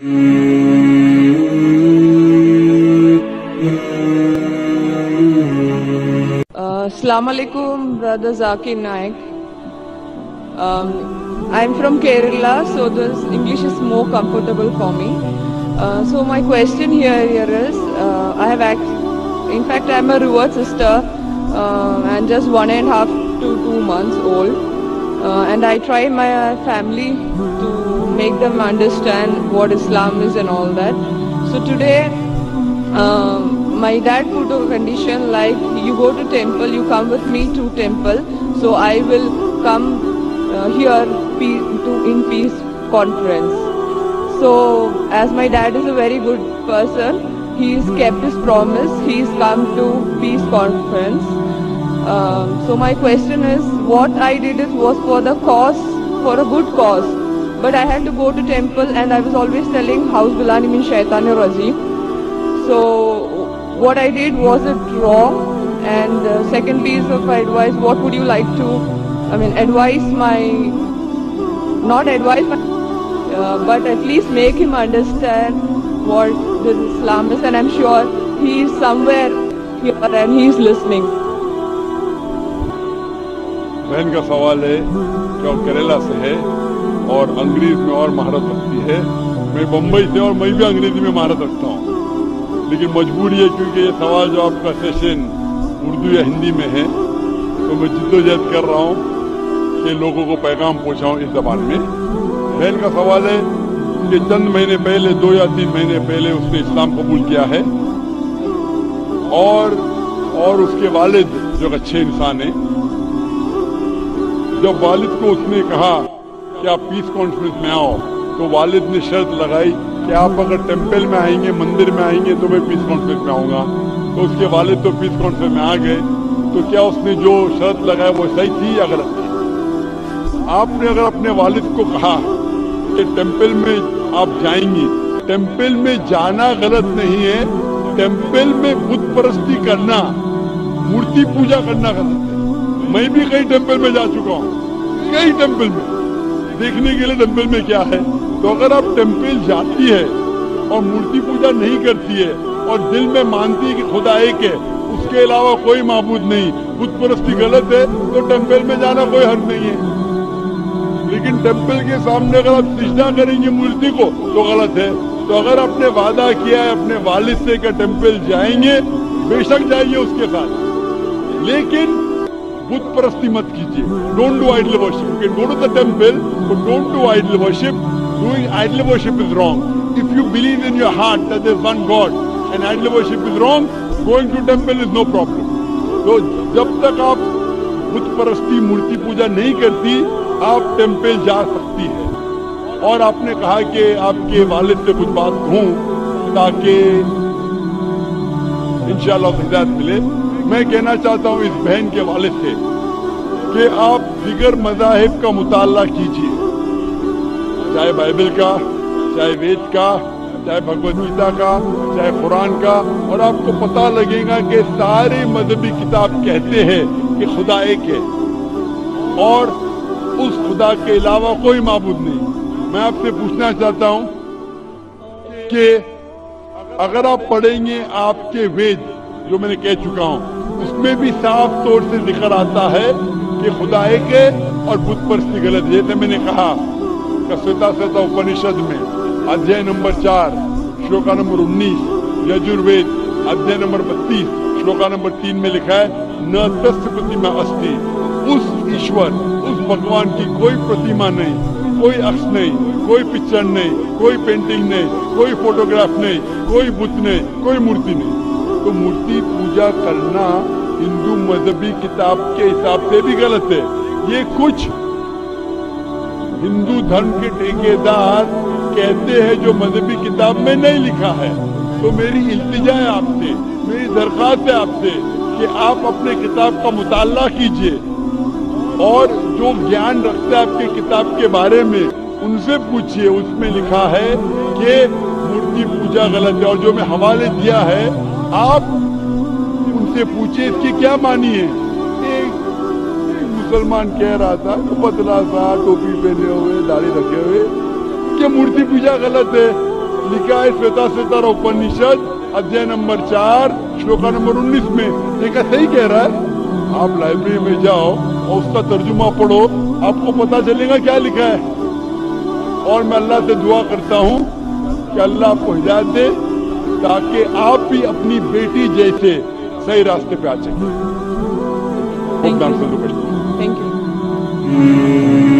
Assalamu alaikum, brother Zakir Naik. I'm from Kerala, so the English is more comfortable for me. So my question here is, in fact I'm a reward sister and just 1.5 to 2 months old. And I try my family to make them understand what Islam is and all that. So today, my dad put a condition like, you go to temple, you come with me to temple, so I will come here in peace conference. So as my dad is a very good person, he's kept his promise, he's come to peace conference. So my question is, what I did was for the cause, for a good cause, but I had to go to temple and I was always telling, House Bilani min Shaitanir Rajeem. So what I did, was it wrong? And second piece of advice, what would you like to, but at least make him understand what this Islam is, and I'm sure he is somewhere here and he is listening. बहन का सवाल है कि वो केरला से है और अंग्रेजी में और महारत रखती है। मैं बम्बई से और मैं भी अंग्रेजी में महारत रखता हूँ, लेकिन मजबूरी है क्योंकि ये सवाल जो आपका सेशन उर्दू या हिंदी में है, तो मैं जिद्दोजहद कर रहा हूँ कि लोगों को पैगाम पहुँचाऊँ इस ज़बान में। बहन का सवाल है कि चंद महीने पहले, 2 या 3 महीने पहले उसने इस्लाम कबूल किया है और उसके वालिद जो अच्छे इंसान हैं, जब वालिद को उसने कहा कि आप पीस कॉन्फ्रेंस में आओ, तो वालिद ने शर्त लगाई कि आप अगर टेम्पल में आएंगे, मंदिर में आएंगे, तो मैं पीस कॉन्फ्रेंस में आऊँगा। तो उसके वालिद तो पीस कॉन्फ्रेंस में आ गए। तो क्या उसने जो शर्त लगाई वो सही थी या गलत थी? आपने अगर अपने वालिद को कहा कि टेम्पल में आप जाएंगे, टेम्पल में जाना गलत नहीं है, टेम्पल में बुत परस्ती करना, मूर्ति पूजा करना गलत है। मैं भी कई टेम्पल में जा चुका हूँ, कई टेम्पल में, देखने के लिए टेम्पल में क्या है। तो अगर आप टेम्पल जाती है और मूर्ति पूजा नहीं करती है और दिल में मानती है कि खुदा एक है, उसके अलावा कोई माबूद नहीं, बुत परस्ती गलत है, तो टेम्पल में जाना कोई हर्ज नहीं है। लेकिन टेम्पल के सामने अगर आप सिजदा करेंगे मूर्ति को तो गलत है। तो अगर आपने वादा किया है अपने वालिद से कि टेम्पल जाएंगे, बेशक जाइए उसके साथ, लेकिन बुत परस्ती मत कीजिए। Don't do idol worship. You can go to the temple, but don't do idol worship. Doing idol worship is wrong. If you believe in your heart that there is one God and idol worship is wrong, going to temple is no problem. तो जब तक आप बुत परस्ती, मूर्ति पूजा नहीं करती, आप temple जा सकती है। और आपने कहा कि आपके वालिद से कुछ बात कहूँ ताकि इंशाअल्लाह हिदायत मिले। मैं कहना चाहता हूँ इस बहन के वालिद से कि आप दिगर मज़ाहिब का मुताला कीजिए, चाहे बाइबल का, चाहे वेद का, चाहे भगवद गीता का, चाहे कुरान का, और आपको पता लगेगा कि सारे मजहबी किताब कहते हैं कि खुदा एक है और उस खुदा के अलावा कोई माबूद नहीं। मैं आपसे पूछना चाहता हूं कि अगर आप पढ़ेंगे आपके वेद, जो मैंने कह चुका हूं, उसमें भी साफ तौर से जिक्र आता है कि खुदा एक है और बुत परस्ती गलत है। जैसे मैंने कहा श्वेता उपनिषद में अध्याय नंबर 4 श्लोका नंबर 19, यजुर्वेद अध्याय नंबर 32 श्लोका नंबर 3 में लिखा है, न तस्य प्रतिमा अस्ति। उस ईश्वर, उस भगवान की कोई प्रतिमा नहीं, कोई अक्ष नहीं, कोई पिक्चर नहीं, कोई पेंटिंग नहीं, कोई फोटोग्राफ नहीं, कोई बुत नहीं, कोई मूर्ति नहीं। तो मूर्ति पूजा करना हिंदू मजहबी किताब के हिसाब से भी गलत है। ये कुछ हिंदू धर्म के ठेकेदार कहते हैं जो मजहबी किताब में नहीं लिखा है। तो मेरी इल्तिजा है आपसे, मेरी दरख्वास्त है आपसे कि आप अपने किताब का मुताला कीजिए और जो ज्ञान रखते हैं आपके किताब के बारे में उनसे पूछिए। उसमें लिखा है कि मूर्ति पूजा गलत है, और जो मैं हवाले दिया है आप उनसे पूछिए इसकी क्या मानी है। मुसलमान कह रहा था, तो पतला सा, टोपी पहने हुए, दाढ़ी रखे हुए, कि मूर्ति पूजा गलत है। लिखा है श्वेताश्वेतर उपनिषद अध्याय नंबर 4 श्लोका नंबर 19 में। ये क्या सही कह रहा है? आप लाइब्रेरी में जाओ और उसका तर्जुमा पढ़ो, आपको पता चलेगा क्या लिखा है। और मैं अल्लाह से दुआ करता हूँ कि अल्लाह आपको हिदायत दे ताकि आप भी अपनी बेटी जैसे सही रास्ते पे आ सकें। Thank you.